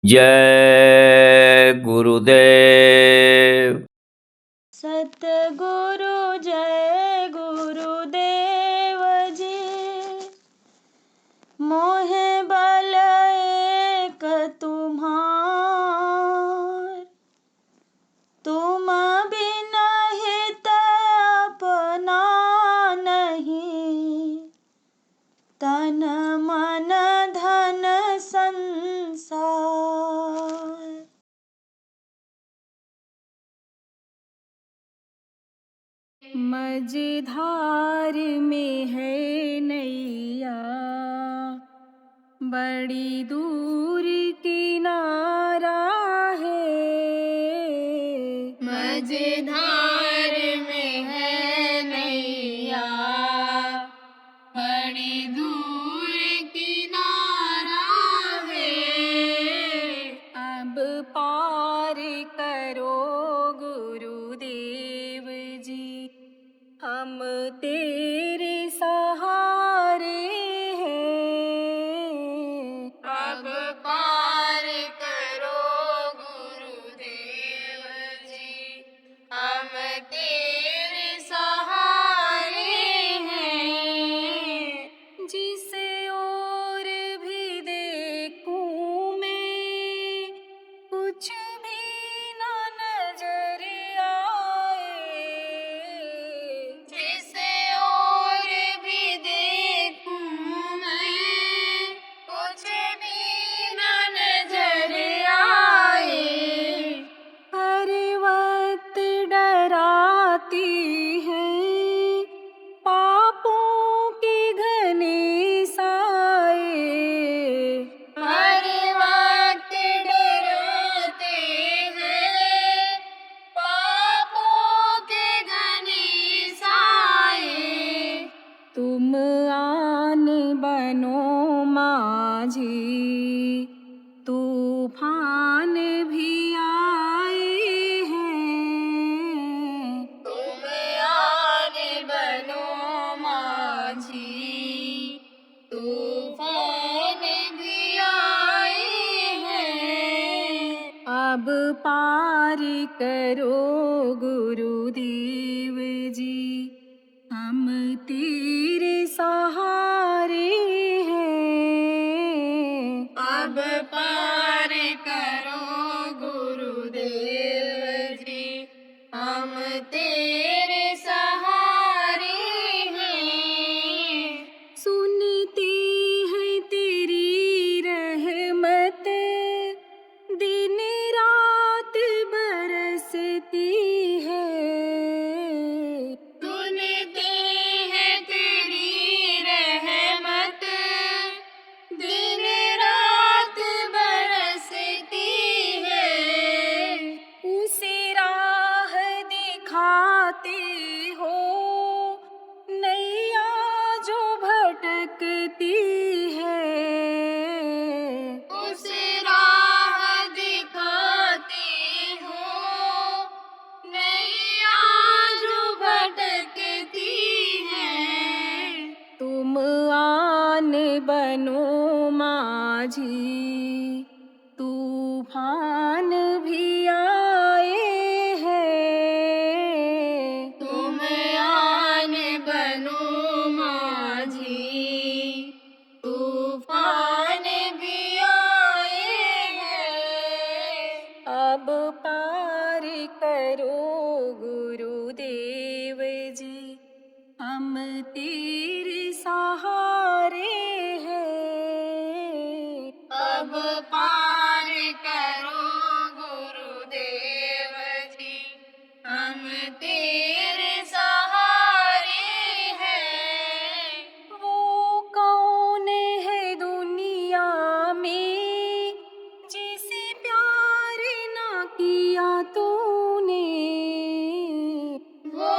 जय गुरुदेव। सतगुरु जय गुरुदेव जी, मोहे बल एक तुम्हार, तुम बिन हित अपना नहीं, तन मन धन संसार। मझधार में है नैया, बड़ी दूर किनारा है। मझधार में है नैया, बड़ी दूर किनारा है। अब पार करो गुरुदेव जी, हम तेरे सहारे हैं। अब पार करो गुरुदेव जी, हम तेरे सहारे हैं। जिस ओर भी देखूं मैं, कुछ भी ना नजर आए। जिस ओर भी देखूं मैं, कुछ भी ना नजर आए। हर वक्त डराती है पापों के घने साए। हर वक्त डराते हैं पापों के घने साए। तुम आन बनो माझी, तूफान भी आए हैं। तुम आन बनो माझी, तूफान भी आए हैं। अब पार करो गुरुदेव जी, हम तेरे सहारे हैं। अब पार करो गुरुदेव जी, हम तेरे सहारे हैं। सुनती है तेरी रहमत, दिन रात बरसती है। सुनते हैं तेरी रहमत, दिन रात बरसती है। उसी राह दिखाते हो नैया जो भटकती है। उस राह दिखाते हो नैया जो भटकती है। तुम आन बनो माझी, तूफान भी आए हैं। तुम आन बनो माझी, तूफान भी आए हैं। अब पार करो गुरुदेव जी, हम तेरे सहारे हैं। अब पार करो गुरुदेव जी, हम तेरे सहारे हैं। वो कौन है दुनिया में जिसे प्यार ना किया तूने। वो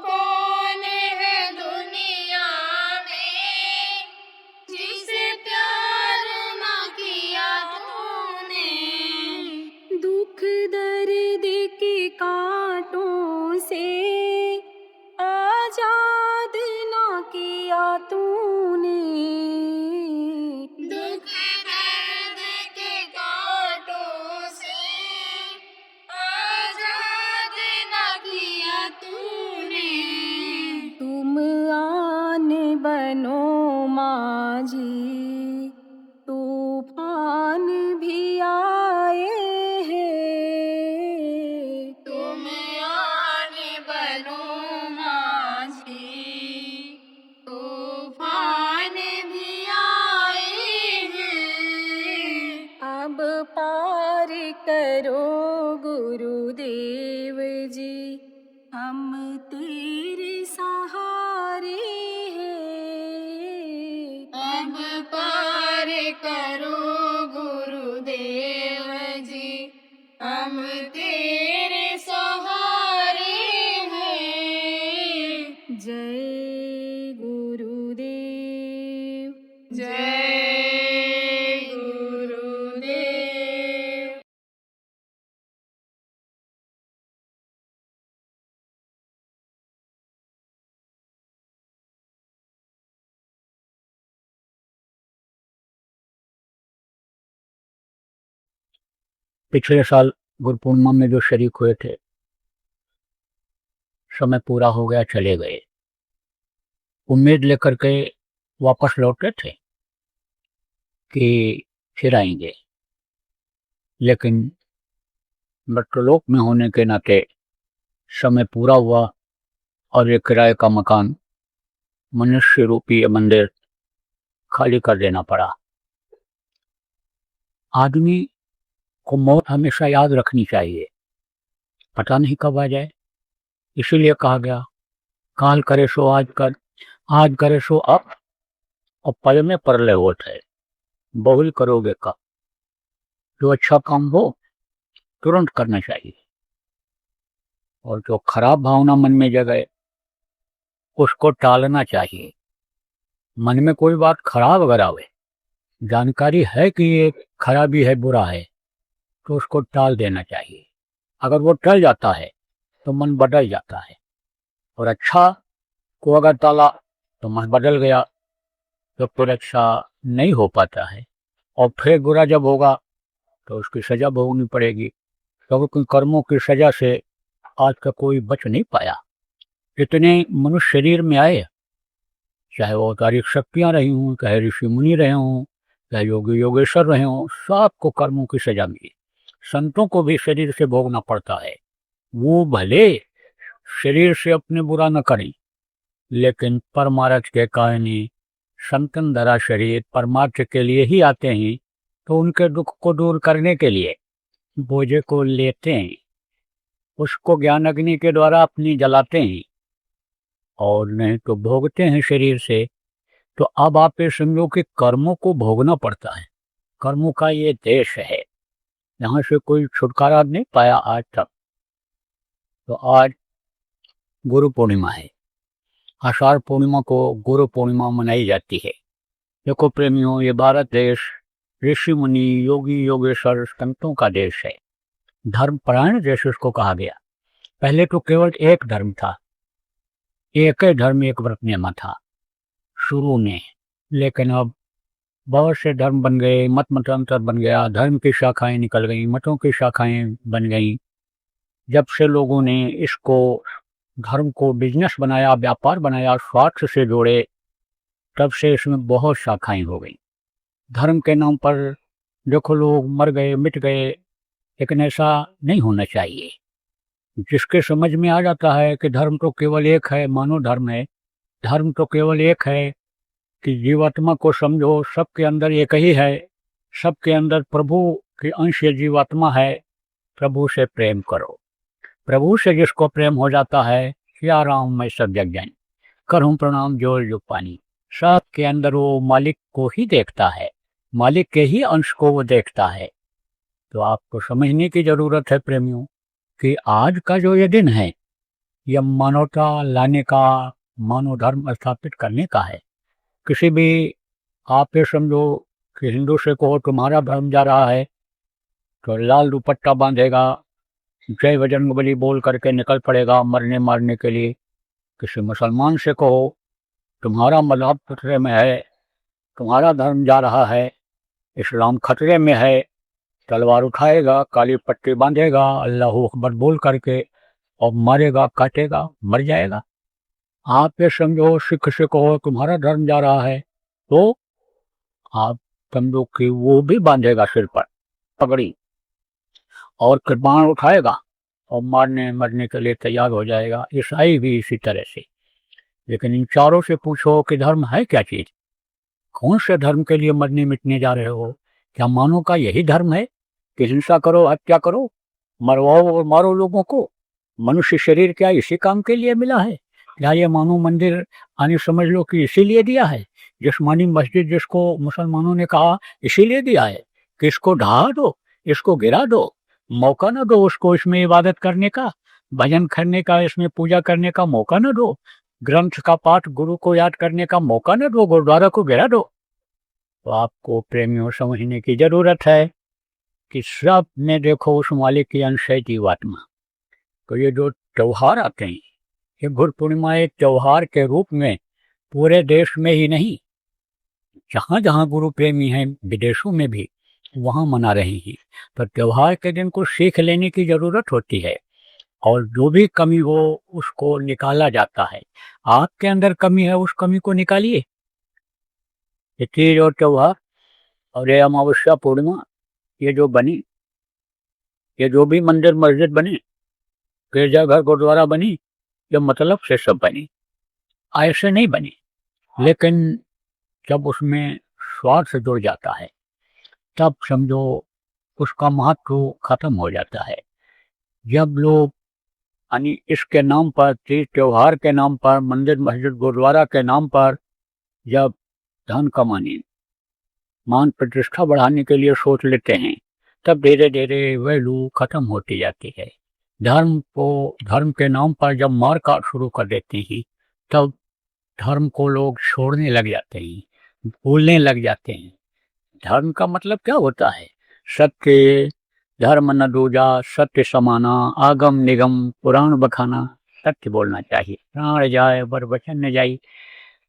कौन है दुनिया में किया तूने, दुख दर्द के कांटों से आजाद न किया तूने। तुम आन बनो माझी, तूफान भी आए हैं। तुम आन बनो माझी, तूफान भी आए हैं। अब पार करो गुरुदेव जी, हम तेरे सहारे हैं। अब पार करो गुरुदेव जी, हम तेरे सहारे हैं। जय गुरुदेव, जय गुरुदेव। पिछले साल गुरु पूर्णिमा में जो शरीक हुए थे, समय पूरा हो गया, चले गए। उम्मीद लेकर के वापस लौटे थे कि फिर आएंगे, लेकिन मृत्युलोक में होने के नाते समय पूरा हुआ और ये किराए का मकान, मनुष्य रूपी ये मंदिर खाली कर देना पड़ा। आदमी को मौत हमेशा याद रखनी चाहिए, पता नहीं कब आ जाए। इसीलिए कहा गया, काल करे सो आज कर, आज करे सो अब, और पल में परले होत है, बहुल करोगे कब। जो अच्छा काम हो तुरंत करना चाहिए, और जो खराब भावना मन में जगे उसको टालना चाहिए। मन में कोई बात खराब अगर आवे, जानकारी है कि ये खराबी है, बुरा है, तो उसको टाल देना चाहिए। अगर वो टल जाता है तो मन बदल जाता है, और अच्छा को अगर टाला तो मन बदल गया, तो फिर अच्छा नहीं हो पाता है, और फिर बुरा जब होगा तो उसकी सजा भोगनी पड़ेगी। क्योंकि कर्मों की सजा से आज का कोई बच नहीं पाया। इतने मनुष्य शरीर में आए, चाहे वो तारीख शक्तियां रही हों, चाहे ऋषि मुनि रहे हों, चाहे योगी योगेश्वर रहे हों, सबको कर्मों की सजा मिली। संतों को भी शरीर से भोगना पड़ता है। वो भले शरीर से अपने बुरा न करें, लेकिन परमार्थ के कारण संतन धरा शरीर परमार्थ के लिए ही आते हैं, तो उनके दुख को दूर करने के लिए बोझे को लेते हैं, उसको ज्ञान अग्नि के द्वारा अपनी जलाते हैं, और नहीं तो भोगते हैं शरीर से। तो अब आप ये समझो कि कर्मों को भोगना पड़ता है। कर्मों का ये देश है, यहाँ से कोई छुटकारा नहीं पाया आज तक। तो आज गुरु पूर्णिमा है। आषाढ़ पूर्णिमा को गुरु पूर्णिमा मनाई जाती है। देखो प्रेमियों, ये भारत देश ऋषि मुनि योगी योगेश्वर संतों का देश है। धर्म परायण देश उसको कहा गया। पहले तो केवल एक धर्म था, एक ही धर्म, एक व्रत नियम था शुरू में, लेकिन अब बहुत से धर्म बन गए, मत मतांतर बन गया, धर्म की शाखाएं निकल गई, मतों की शाखाएं बन गई। जब से लोगों ने इसको धर्म को बिजनेस बनाया, व्यापार बनाया, स्वार्थ से जोड़े, तब से इसमें बहुत शाखाएं हो गई। धर्म के नाम पर देखो लोग मर गए, मिट गए, लेकिन ऐसा नहीं होना चाहिए। जिसके समझ में आ जाता है कि धर्म तो केवल एक है, मानो धर्म है, धर्म तो केवल एक है कि जीवात्मा को समझो, सबके अंदर एक ही है, सबके अंदर प्रभु की अंश जीवात्मा है, प्रभु से प्रेम करो। प्रभु से जिसको प्रेम हो जाता है, या राम मैं सब जग जान, करूं प्रणाम जोर जो पानी, सबके अंदर वो मालिक को ही देखता है, मालिक के ही अंश को वो देखता है। तो आपको समझने की जरूरत है प्रेमियों कि आज का जो ये दिन है, यह मानवता लाने का, मानव धर्म स्थापित करने का है। किसी भी आप ये समझो कि हिंदू से कहो तुम्हारा धर्म जा रहा है, तो लाल दुपट्टा बांधेगा, जय बजरंगबली बोल करके निकल पड़ेगा मरने मारने के लिए। किसी मुसलमान से कहो तुम्हारा मजहब खतरे में है, तुम्हारा धर्म जा रहा है, इस्लाम खतरे में है, तलवार उठाएगा, काली पट्टी बांधेगा, अल्लाह अकबर बोल करके और मारेगा, काटेगा, मर जाएगा। आप ये समझो सिख से कहो तुम्हारा धर्म जा रहा है, तो आप समझो कि वो भी बांधेगा सिर पर पगड़ी और कृपाण उठाएगा और मारने मरने के लिए तैयार हो जाएगा। ईसाई भी इसी तरह से। लेकिन इन चारों से पूछो कि धर्म है क्या चीज, कौन से धर्म के लिए मरने मिटने जा रहे हो? क्या मानो का यही धर्म है कि हिंसा करो, हत्या करो, मरवाओ और मारो लोगों को? मनुष्य शरीर क्या इसी काम के लिए मिला है? क्या ये मानो मंदिर आने समझ लो कि इसीलिए दिया है? जिस्मानी मस्जिद जिसको मुसलमानों ने कहा इसीलिए दिया है कि इसको ढहा दो, इसको गिरा दो, मौका न दो उसको इसमें इबादत करने का, भजन करने का, इसमें पूजा करने का मौका न दो, ग्रंथ का पाठ, गुरु को याद करने का मौका न दो, गुरुद्वारा को गिरा दो। तो आपको प्रेमियों समझने की जरूरत है कि सब में देखो उस मालिक की अंश है जीवात्मा। तो ये जो त्योहार आते हैं, ये गुरु पूर्णिमा एक त्योहार के रूप में पूरे देश में ही नहीं, जहाँ जहाँ गुरु प्रेमी हैं विदेशों में भी वहाँ मना रहे हैं। तो त्योहार के दिन को सीख लेने की जरूरत होती है और जो भी कमी हो उसको निकाला जाता है। आपके अंदर कमी है, उस कमी को निकालिए। ये तीज और त्योहार और ये अमावस्या पूर्णिमा ये जो बनी, ये जो भी मंदिर मस्जिद बनी, गिरजाघर गुरुद्वारा बनी, ये मतलब से सब बनी, ऐसे नहीं बनी। लेकिन जब उसमें स्वार्थ जुड़ जाता है तब समझो उसका महत्व खत्म हो जाता है। जब लोग यानी इसके नाम पर, तीज त्योहार के नाम पर, मंदिर मस्जिद गुरुद्वारा के नाम पर जब धन कमाने, मान प्रतिष्ठा बढ़ाने के लिए सोच लेते हैं, तब धीरे धीरे वैल्यू खत्म होती जाती है। धर्म के नाम पर जब मार काट शुरू कर देते हैं, तब धर्म को लोग छोड़ने लग जाते हैं, भूलने लग जाते हैं। धर्म का मतलब क्या होता है? सत्य, धर्म न दूजा, सत्य समाना, आगम निगम, पुराण बखाना, सत्य बोलना चाहिए, प्राण जाए बर वचन न जाई,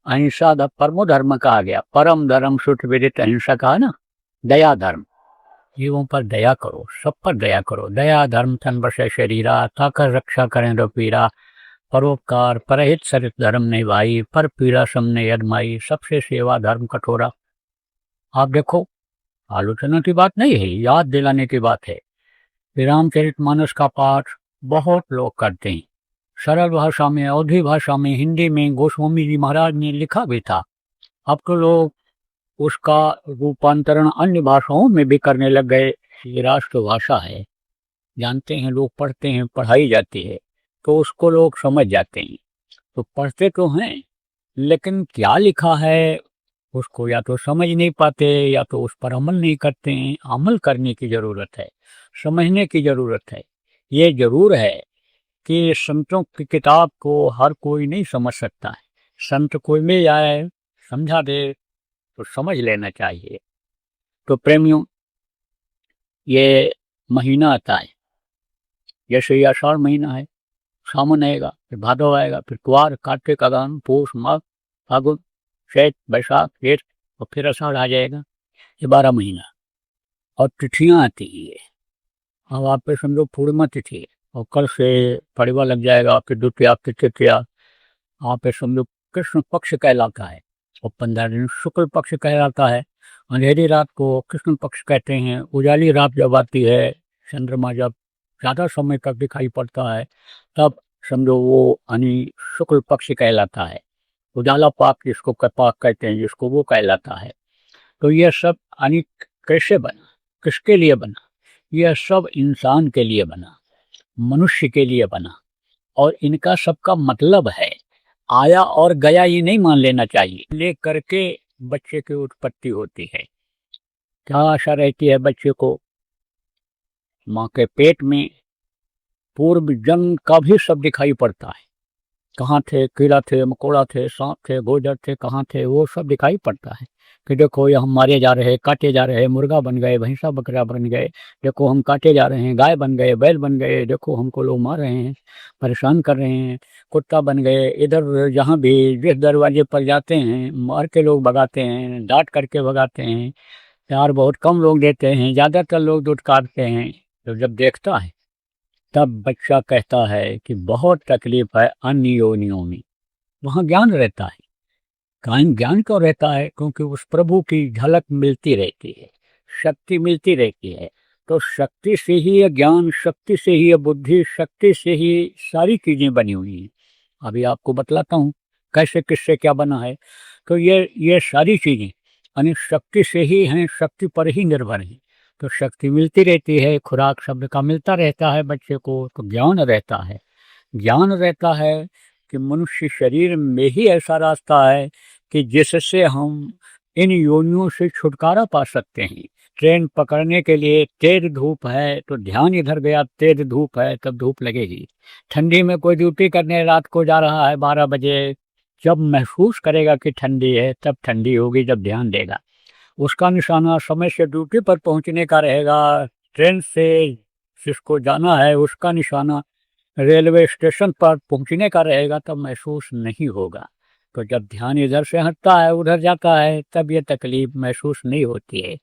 अहिंसा परमो धर्म कहा गया, परम धर्म सुठ विदित अहिंसा कहा ना। दया धर्म, जीवों पर दया करो, सब पर दया करो। दया धर्म तन बसे शरीरा, ताकर रक्षा करें रपीरा, परोपकार परहित सरित धर्म निभाई, पर पीड़ा समने यदमाई, सबसे सेवा धर्म कठोरा। आप देखो, आलोचना की बात नहीं है, याद दिलाने की बात है। रामचरितमानस का पाठ बहुत लोग करते हैं, सरल भाषा में, अवधी भाषा में, हिंदी में गोस्वामी जी महाराज ने लिखा भी था। अब तो लोग उसका रूपांतरण अन्य भाषाओं में भी करने लग गए। ये राष्ट्रभाषा है, जानते हैं लोग, पढ़ते हैं, पढ़ाई जाती है तो उसको लोग समझ जाते हैं। तो पढ़ते तो हैं लेकिन क्या लिखा है उसको या तो समझ नहीं पाते या तो उस पर अमल नहीं करते हैं। अमल करने की जरूरत है, समझने की जरूरत है। ये जरूर है कि संतों की किताब को हर कोई नहीं समझ सकता है। संत कोई मिल जाए, समझा दे तो समझ लेना चाहिए। तो प्रेमियों, ये महीना आता है, जैसे ये आषाढ़ महीना है, सावन आएगा, फिर भादव आएगा, फिर कुआर, कार्तिक, अगहन, पौष, माघ, फागुन, चैत, बैसाख, जेठ और फिर आषाढ़ आ जाएगा। ये 12 महीना और तिथियां आती है। अब आप पे समझो पूर्णिमा तिथि है और कल से पड़वा लग जाएगा, फिर द्वितीया, फिर तृतीया। आप पे समझो कृष्ण पक्ष कहलाता है और 15 दिन शुक्ल पक्ष कहलाता है। अंधेरी रात को कृष्ण पक्ष कहते हैं। उजाली रात जब आती है, चंद्रमा जब ज़्यादा समय तक दिखाई पड़ता है, तब समझो वो यानी शुक्ल पक्ष कहलाता है। उजाला पाक जिसको पाक कहते हैं, जिसको वो कहलाता है। तो यह सब यानी कैसे बना, किसके लिए बना? यह सब इंसान के लिए बना, मनुष्य के लिए बना। और इनका सबका मतलब है, आया और गया ये नहीं मान लेना चाहिए। ले करके बच्चे की उत्पत्ति होती है। क्या आशा रहती है बच्चे को? माँ के पेट में पूर्व जन्म का भी सब दिखाई पड़ता है। कहाँ थे, कीड़ा थे, मकोड़ा थे, सांप थे, गोजर थे, कहाँ थे, वो सब दिखाई पड़ता है कि देखो ये हम मारे जा रहे हैं, काटे जा रहे हैं, मुर्गा बन गए, भैंसा बकरा बन गए, देखो हम काटे जा रहे हैं, गाय बन गए, बैल बन गए, देखो हमको लोग मार रहे हैं, परेशान कर रहे हैं, कुत्ता बन गए। इधर जहाँ भी जिस दरवाजे पर जाते हैं मार के लोग भगाते हैं, डांट करके भगाते हैं, प्यार बहुत कम लोग देते हैं, ज़्यादातर लोग दुत्कारते हैं। तो जब देखता है तब बच्चा कहता है कि बहुत तकलीफ है अन्य योनियों में। वहाँ ज्ञान रहता है। कायम ज्ञान क्यों रहता है? क्योंकि उस प्रभु की झलक मिलती रहती है, शक्ति मिलती रहती है। तो शक्ति से ही ये ज्ञान, शक्ति से ही ये बुद्धि, शक्ति से ही सारी चीज़ें बनी हुई हैं। अभी आपको बतलाता हूँ कैसे किससे क्या बना है। तो ये सारी चीज़ें यानी शक्ति से ही हैं, शक्ति पर ही निर्भर हैं। तो शक्ति मिलती रहती है, खुराक शब्द का मिलता रहता है बच्चे को, तो ज्ञान रहता है। ज्ञान रहता है कि मनुष्य शरीर में ही ऐसा रास्ता है कि जिससे हम इन योनियों से छुटकारा पा सकते हैं। ट्रेन पकड़ने के लिए तेज धूप है तो ध्यान इधर गया, तेज धूप है तब धूप लगेगी। ठंडी में कोई ड्यूटी करने रात को जा रहा है 12 बजे, जब महसूस करेगा कि ठंडी है तब ठंडी होगी, जब ध्यान देगा। उसका निशाना समय से ड्यूटी पर पहुंचने का रहेगा। ट्रेन से जिसको जाना है उसका निशाना रेलवे स्टेशन पर पहुंचने का रहेगा, तब महसूस नहीं होगा। तो जब ध्यान इधर से हटता है उधर जाता है तब ये तकलीफ महसूस नहीं होती है।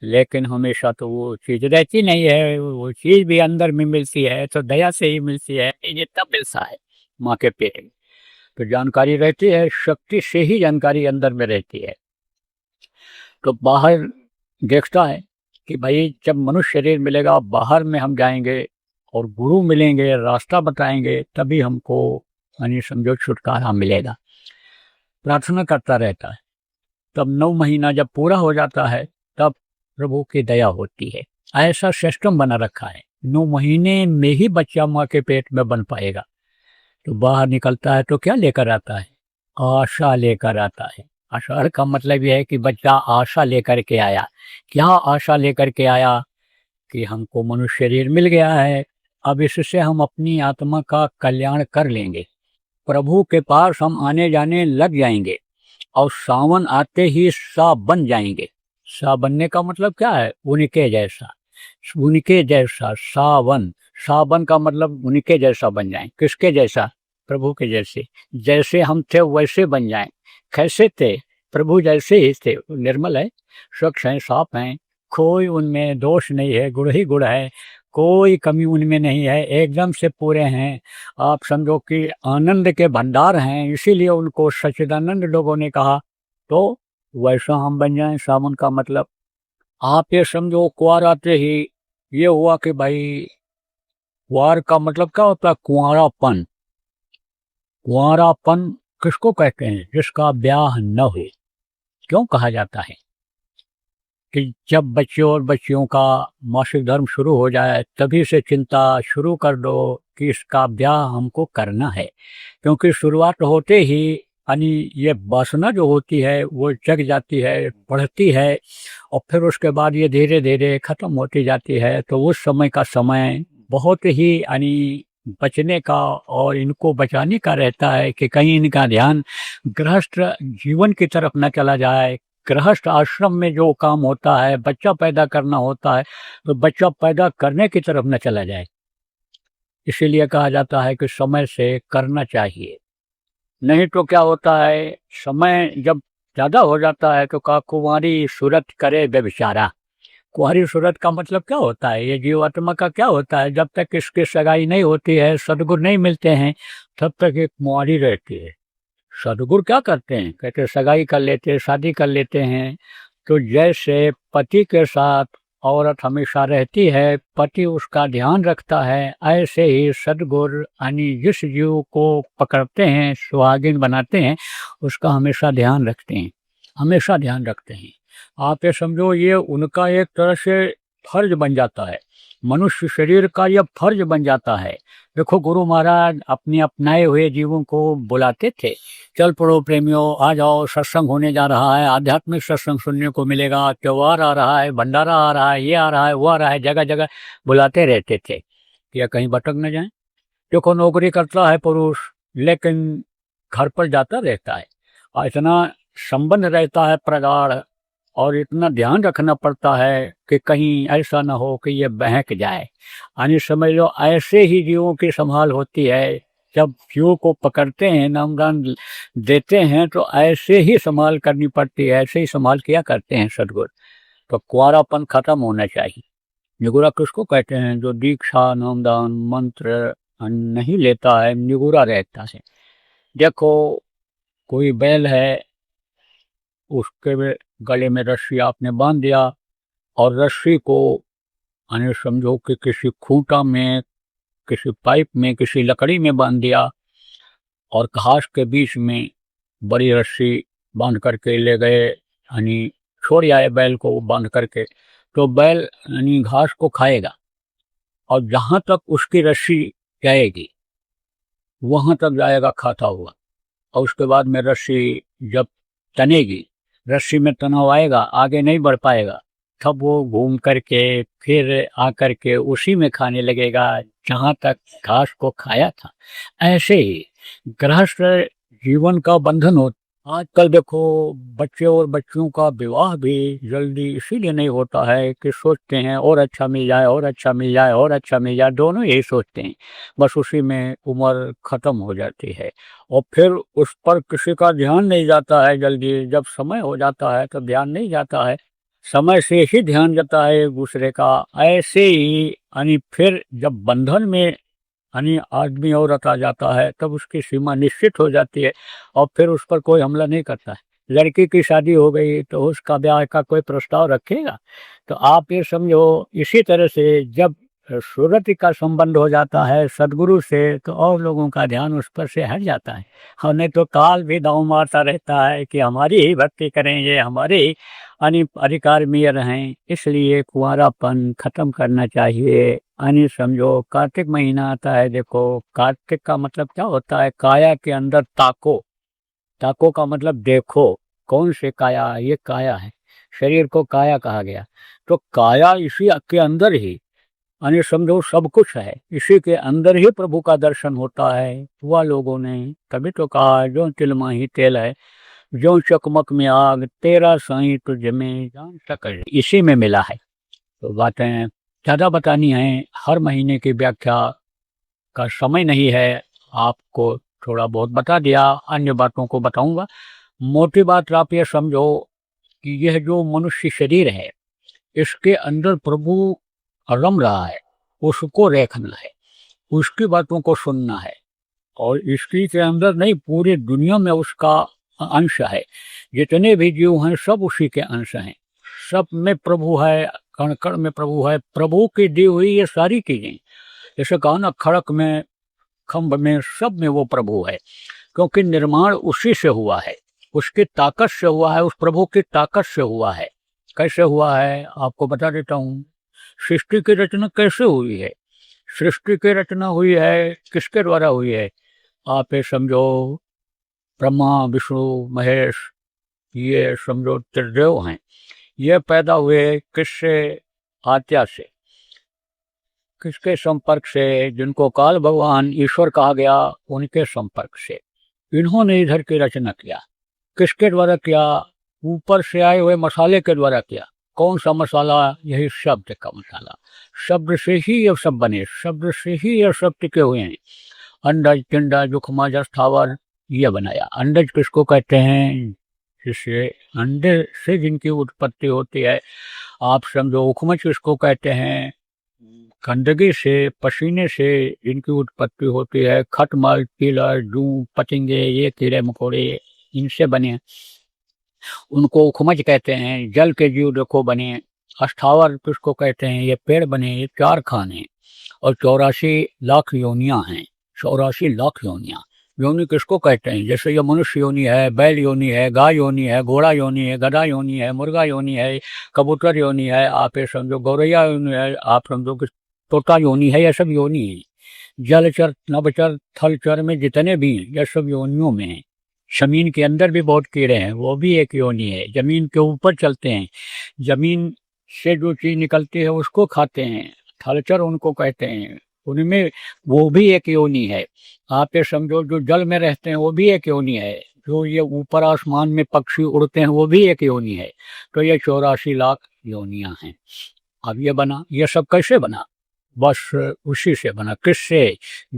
लेकिन हमेशा तो वो चीज़ रहती नहीं है, वो चीज़ भी अंदर में मिलती है तो दया से ही मिलती है। ये तब मिलता है माँ के पेट में। तो जानकारी रहती है, शक्ति से ही जानकारी अंदर में रहती है। तो बाहर देखता है कि भाई जब मनुष्य शरीर मिलेगा बाहर में हम जाएंगे और गुरु मिलेंगे, रास्ता बताएंगे, तभी हमको यानी समझो छुटकारा मिलेगा। प्रार्थना करता रहता है। तब 9 महीना जब पूरा हो जाता है तब प्रभु की दया होती है। ऐसा सिस्टम बना रखा है, 9 महीने में ही बच्चा माँ के पेट में बन पाएगा। तो बाहर निकलता है तो क्या लेकर आता है? आशा लेकर आता है। आशा का मतलब यह है कि बच्चा आशा लेकर के आया। क्या आशा लेकर के आया? कि हमको मनुष्य शरीर मिल गया है, अब इससे हम अपनी आत्मा का कल्याण कर लेंगे, प्रभु के पास हम आने जाने लग जाएंगे और सावन आते ही सा बन जाएंगे। सा बनने का मतलब क्या है? उनके जैसा, उनके जैसा सावन। सावन का मतलब उनके जैसा बन जाए। किसके जैसा? प्रभु के जैसे। जैसे हम थे वैसे बन जाएं। कैसे थे? प्रभु जैसे ही थे। निर्मल है, स्वच्छ हैं, साफ हैं, कोई उनमें दोष नहीं है, गुण ही गुण है, कोई कमी उनमें नहीं है, एकदम से पूरे हैं। आप समझो कि आनंद के भंडार हैं, इसीलिए उनको सच्चिदानंद लोगों ने कहा। तो वैसा हम बन जाएं। सावन का मतलब आप ये समझो, कुंवर आते ही ये हुआ कि भाई, कुंवर का मतलब क्या होता है? कुंवरापन। कुंवरापन किसको कहते हैं? जिसका ब्याह न हो। क्यों कहा जाता है कि जब बच्चों और बच्चियों का मासिक धर्म शुरू हो जाए तभी से चिंता शुरू कर दो कि इसका ब्याह हमको करना है। क्योंकि शुरुआत होते ही यानी ये वासना जो होती है वो जग जाती है, बढ़ती है, और फिर उसके बाद ये धीरे धीरे खत्म होती जाती है। तो उस समय का समय बहुत ही यानी बचने का और इनको बचाने का रहता है कि कहीं इनका ध्यान गृहस्थ जीवन की तरफ न चला जाए। गृहस्थ आश्रम में जो काम होता है, बच्चा पैदा करना होता है, तो बच्चा पैदा करने की तरफ न चला जाए। इसीलिए कहा जाता है कि समय से करना चाहिए। नहीं तो क्या होता है, समय जब ज़्यादा हो जाता है तो का कुंवारी सूरत करे व्यभिचारा। कुंवारी सूरत का मतलब क्या होता है? ये जीवात्मा का क्या होता है? जब तक इसकी सगाई नहीं होती है, सदगुरु नहीं मिलते हैं, तब तक एक कुंवारी रहती है। सदगुरु क्या करते हैं? कहते सगाई कर लेते हैं, शादी कर लेते हैं। तो जैसे पति के साथ औरत हमेशा रहती है, पति उसका ध्यान रखता है, ऐसे ही सदगुरु यानी जिस जीव को पकड़ते हैं, सुहागिन बनाते हैं, उसका हमेशा ध्यान रखते हैं, हमेशा ध्यान रखते हैं। आप ये समझो, ये उनका एक तरह से फर्ज बन जाता है, मनुष्य शरीर का यह फर्ज बन जाता है। देखो गुरु महाराज अपने अपनाए हुए जीवों को बुलाते थे, चल पड़ो प्रेमियों, आ जाओ, सत्संग होने जा रहा है, आध्यात्मिक सत्संग सुनने को मिलेगा, त्योहार आ रहा है, भंडारा आ रहा है, ये आ रहा है, वो आ रहा है, जगह जगह बुलाते रहते थे कि कहीं भटक न जाए। देखो नौकरी करता है पुरुष, लेकिन घर पर जाता रहता है और इतना संबंध रहता है प्रगाढ़, और इतना ध्यान रखना पड़ता है कि कहीं ऐसा ना हो कि ये बहक जाए। यानी समझ लो ऐसे ही जीवों की संभाल होती है। जब जीव को पकड़ते हैं, नामदान देते हैं, तो ऐसे ही संभाल करनी पड़ती है, ऐसे ही संभाल किया करते हैं सदगुरु। तो कुंवारापन खत्म होना चाहिए। निगुरा किसको कहते हैं? जो दीक्षा नामदान मंत्र नहीं लेता है, निगुरा रहता है। देखो कोई बैल है, उसके गले में रस्सी आपने बांध दिया और रस्सी को यानी समझो कि किसी खूंटा में, किसी पाइप में, किसी लकड़ी में बांध दिया और घास के बीच में बड़ी रस्सी बांध करके ले गए, यानी छोड़ आए बैल को बांध करके, तो बैल यानी घास को खाएगा और जहां तक उसकी रस्सी जाएगी वहां तक जाएगा खाता हुआ। और उसके बाद में रस्सी जब तनेगी, रस्सी में तनाव आएगा, आगे नहीं बढ़ पाएगा, तब वो घूम करके फिर आकर के उसी में खाने लगेगा जहां तक घास को खाया था। ऐसे ही गृहस्थ जीवन का बंधन हो। आजकल देखो बच्चे और बच्चियों का विवाह भी जल्दी इसीलिए नहीं होता है कि सोचते हैं और अच्छा मिल जाए, और अच्छा मिल जाए, और अच्छा मिल जाए, दोनों यही सोचते हैं, बस उसी में उम्र खत्म हो जाती है और फिर उस पर किसी का ध्यान नहीं जाता है। जल्दी जब समय हो जाता है तो ध्यान नहीं जाता है, समय से ही ध्यान जाता है एक दूसरे का। ऐसे ही यानी फिर जब बंधन में यानी आदमी औरत आ जाता है तब उसकी सीमा निश्चित हो जाती है और फिर उस पर कोई हमला नहीं करता है। लड़की की शादी हो गई तो उसका ब्याह का कोई प्रस्ताव रखेगा? तो आप ये समझो इसी तरह से जब सूरत का संबंध हो जाता है सदगुरु से तो और लोगों का ध्यान उस पर से हट जाता है। और नहीं तो काल भी दांव मारता रहता है कि हमारी ही भक्ति करें, ये हमारे ही अधिकार में रहें। इसलिए कुंवारापन खत्म करना चाहिए। यानी समझो कार्तिक महीना आता है, देखो कार्तिक का मतलब क्या होता है? काया के अंदर ताको, ताको का मतलब देखो। कौन से काया? ये काया है, शरीर को काया कहा गया। तो काया इसी के अंदर ही यानी समझो सब कुछ है, इसी के अंदर ही प्रभु का दर्शन होता है। हुआ लोगों ने तभी तो कहा जो तिलमा ही तेल है, जो चकमक में आग, तेरा साईं तुझ में जान सकर, इसी में मिला है। तो बातें ज़्यादा बतानी है, हर महीने की व्याख्या का समय नहीं है, आपको थोड़ा बहुत बता दिया, अन्य बातों को बताऊंगा। मोटी बात आप ये समझो कि यह जो मनुष्य शरीर है इसके अंदर प्रभु रम रहा है, उसको देखना है, उसकी बातों को सुनना है। और इसकी के अंदर नहीं, पूरी दुनिया में उसका अंश है। जितने भी जीव हैं सब उसी के अंश हैं, सब में प्रभु है, कण कण में प्रभु है। प्रभु की दी हुई ये सारी चीजें, जैसे कहा ना खड़क में, खम्भ में, सब में वो प्रभु है, क्योंकि निर्माण उसी से हुआ है, उसकी ताकत से हुआ है, उस प्रभु की ताकत से हुआ है। कैसे हुआ है आपको बता देता हूँ। सृष्टि की रचना कैसे हुई है? सृष्टि की रचना हुई है किसके द्वारा हुई है? आप ये समझो ब्रह्मा विष्णु महेश, ये समझो त्रिदेव हैं, ये पैदा हुए किससे? आत्या से। किसके संपर्क से? जिनको काल भगवान ईश्वर कहा गया उनके संपर्क से इन्होंने इधर की रचना किया। किसके द्वारा किया? ऊपर से आए हुए मसाले के द्वारा किया। कौन सा मसाला? यही शब्द का मसाला। शब्द से ही ये सब बने, शब्द से ही ये सब टिके हुए हैं। अंडज पिंडज उखमज स्थावर ये बनाया। अंडज किसको कहते हैं? जिससे अंडे से जिनकी उत्पत्ति होती है। आप समझो उखमज किसको कहते हैं? गंदगी से, पसीने से जिनकी उत्पत्ति होती है। खटमल, कीलर, जू, पतंगे, ये कीड़े मकोड़े इनसे बने, उनको उखमज कहते हैं। जल के जीव देखो बने। अस्थावर किसको कहते हैं? ये पेड़ बने, ये 4 खाने और 84 लाख योनियां हैं। 84 लाख योनियां। योनि किसको कहते हैं? जैसे ये मनुष्य योनि है, बैल योनि है, गाय योनि है, घोड़ा योनि है, गधा योनि है, मुर्गा योनि है, कबूतर योनि है, आप ये समझो गौरैया योनि है, आप समझो कि तोता योनि है, यह सब योनि है। जलचर, नभचर, थलचर में जितने भी हैं यह सब योनियों में हैं। जमीन के अंदर भी बहुत कीड़े हैं, वो भी एक योनि है। जमीन के ऊपर चलते हैं, जमीन से जो चीज निकलती है उसको खाते हैं, थलचर उनको कहते हैं। उनमें वो भी एक योनि है। आप ये समझो जो जल में रहते हैं वो भी एक योनि है, जो ये ऊपर आसमान में पक्षी उड़ते हैं वो भी एक योनि है। तो ये 84 लाख योनियां हैं। अब ये बना, ये सब कैसे बना? बस उसी से बना। किससे?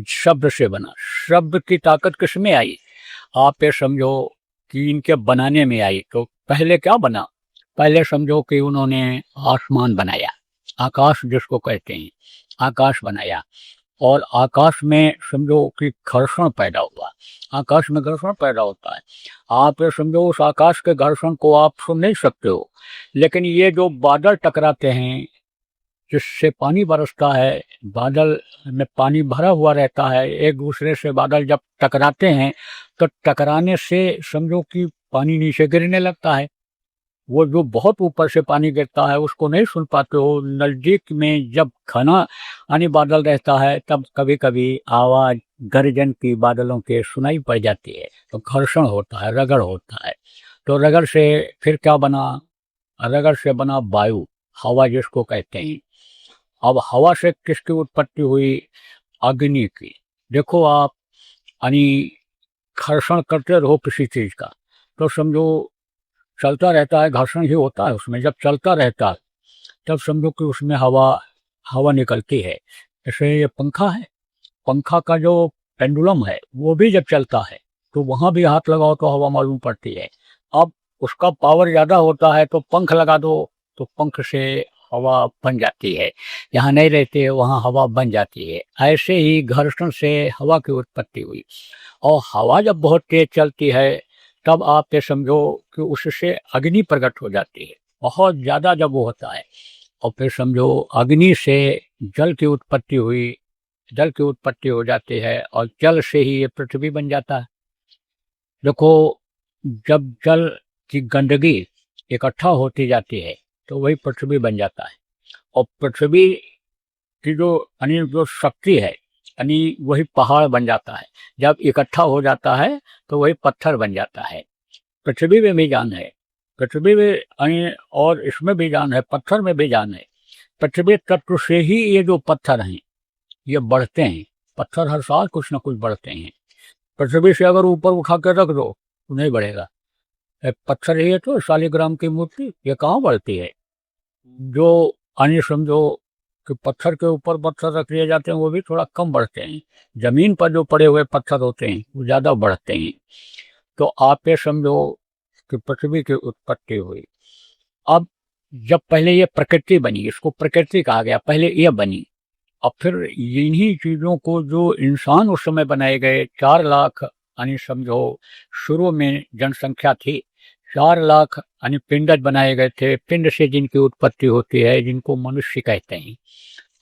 शब्द से बना। शब्द की ताकत किस में आई? आप ये समझो कि इनके बनाने में आई। तो पहले क्या बना? पहले समझो कि उन्होंने आसमान बनाया, आकाश जिसको कहते हैं, आकाश बनाया। और आकाश में समझो कि घर्षण पैदा हुआ। आकाश में घर्षण पैदा होता है। आप ये समझो उस आकाश के घर्षण को आप सुन नहीं सकते हो, लेकिन ये जो बादल टकराते हैं जिससे पानी बरसता है, बादल में पानी भरा हुआ रहता है, एक दूसरे से बादल जब टकराते हैं तो टकराने से समझो कि पानी नीचे गिरने लगता है। वो जो बहुत ऊपर से पानी गिरता है उसको नहीं सुन पाते हो। नजदीक में जब घना यानी बादल रहता है तब कभी कभी आवाज गर्जन की बादलों के सुनाई पड़ जाती है, तो घर्षण होता है, रगड़ होता है। तो रगड़ से फिर क्या बना? रगड़ से बना वायु, हवा जिसको कहते हैं। अब हवा से किसकी उत्पत्ति हुई? अग्नि की। देखो आप यानी घर्षण करते रहो किसी चीज का तो समझो चलता रहता है, घर्षण ही होता है उसमें। जब चलता रहता है तब समझो कि उसमें हवा हवा निकलती है। जैसे ये पंखा है, पंखा का जो पेंडुलम है वो भी जब चलता है तो वहां भी हाथ लगाओ तो हवा मालूम पड़ती है। अब उसका पावर ज्यादा होता है तो पंख लगा दो तो पंख से हवा बन जाती है। जहाँ नहीं रहते वहां हवा बन जाती है। ऐसे ही घर्षण से हवा की उत्पत्ति हुई। और हवा जब बहुत तेज चलती है तब आप ये समझो कि उससे अग्नि प्रकट हो जाती है, बहुत ज्यादा जब वो होता है। और फिर समझो अग्नि से जल की उत्पत्ति हुई, जल की उत्पत्ति हो जाती है और जल से ही ये पृथ्वी बन जाता है। देखो जब जल की गंदगी इकट्ठा होती जाती है तो वही पृथ्वी बन जाता है। और पृथ्वी की जो यानी जो शक्ति है यानी वही पहाड़ बन जाता है। जब इकट्ठा हो जाता है तो वही पत्थर बन जाता है। पृथ्वी में भी जान है, पृथ्वी में यानी और इसमें भी जान है, पत्थर में भी जान है। पृथ्वी तत्व से ही ये जो पत्थर हैं ये बढ़ते हैं। पत्थर हर साल कुछ ना कुछ बढ़ते हैं। पृथ्वी से अगर ऊपर उठा कर रख दो तो नहीं बढ़ेगा। पत्थर ही है तो शालिग्राम की मूर्ति, ये कहाँ बढ़ती है? जो यानी समझो कि पत्थर के ऊपर पत्थर रख दिए जाते हैं वो भी थोड़ा कम बढ़ते हैं। जमीन पर जो पड़े हुए पत्थर होते हैं वो ज्यादा बढ़ते हैं। तो आप ये समझो कि पृथ्वी की उत्पत्ति हुई। अब जब पहले ये प्रकृति बनी, इसको प्रकृति कहा गया, पहले ये बनी। अब फिर इन्हीं चीजों को जो इंसान उस समय बनाए गए, 4 लाख यानी समझो शुरू में जनसंख्या थी, 4 लाख यानी पिंड बनाए गए थे। पिंड से जिनकी उत्पत्ति होती है जिनको मनुष्य कहते हैं।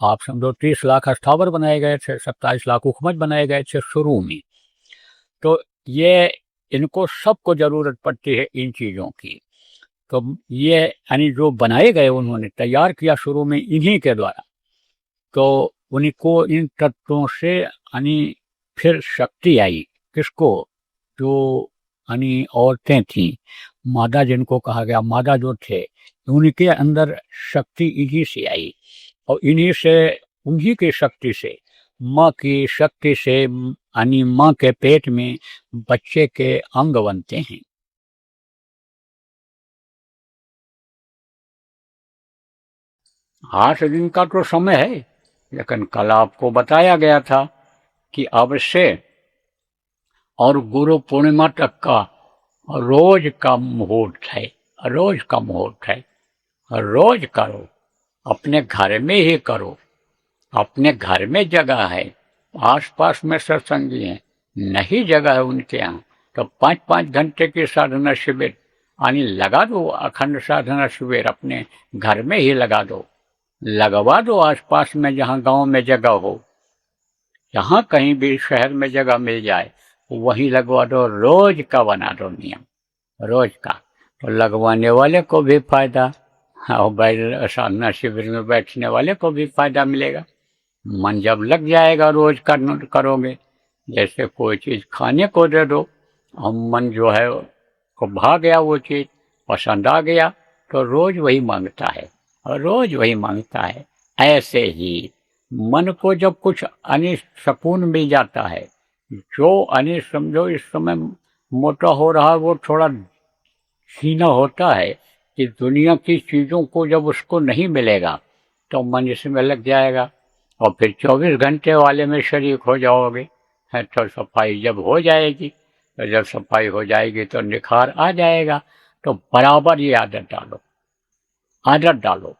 आप समझो 30 लाख अस्थावर बनाए गए थे, 27 लाख उखमज बनाए गए थे शुरू में। तो ये इनको सबको जरूरत पड़ती है इन चीजों की। तो ये यानी जो बनाए गए उन्होंने तैयार किया शुरू में इन्हीं के द्वारा। तो उनको इन तत्वों से यानी फिर शक्ति आई। किसको? जो यानी औरतें थीं, मादा जिनको कहा गया, मादा जो थे उनके अंदर शक्ति इन्हीं से आई। और इन्हीं से, उन्हीं की शक्ति से, माँ की शक्ति से यानी माँ के पेट में बच्चे के अंग बनते हैं। आठ दिन का तो समय है, लेकिन कल आपको बताया गया था कि अवश्य और गुरु पूर्णिमा तक का रोज का मुहूर्त है, रोज का मुहूर्त है। रोज करो, अपने घर में ही करो, अपने घर में जगह है, आसपास में सत्संगी हैं, नहीं जगह है उनके यहाँ तो 5-5 घंटे की साधना शिविर यानी लगा दो। अखंड साधना शिविर अपने घर में ही लगा दो, लगवा दो आसपास में, जहाँ गांव में जगह हो, जहाँ कहीं भी शहर में जगह मिल जाए वहीं लगवा दो। रोज का बना दो नियम, रोज का। तो लगवाने वाले को भी फायदा और साधना शिविर में बैठने वाले को भी फायदा मिलेगा। मन जब लग जाएगा रोज करोगे, जैसे कोई चीज खाने को दे दो और मन जो है को भा गया, वो चीज पसंद आ गया तो रोज वही मांगता है और रोज वही मांगता है। ऐसे ही मन को जब कुछ अनिष्ट सकून मिल जाता है, जो अनिष्ट समझो इस समय मोटा हो रहा है वो थोड़ा सीना होता है कि दुनिया की चीज़ों को जब उसको नहीं मिलेगा तो मन इसमें लग जाएगा और फिर 24 घंटे वाले में शरीक हो जाओगे। है तो सफाई जब हो जाएगी, तो जब सफाई हो जाएगी तो निखार आ जाएगा। तो बराबर ये आदत डालो, आदत डालो।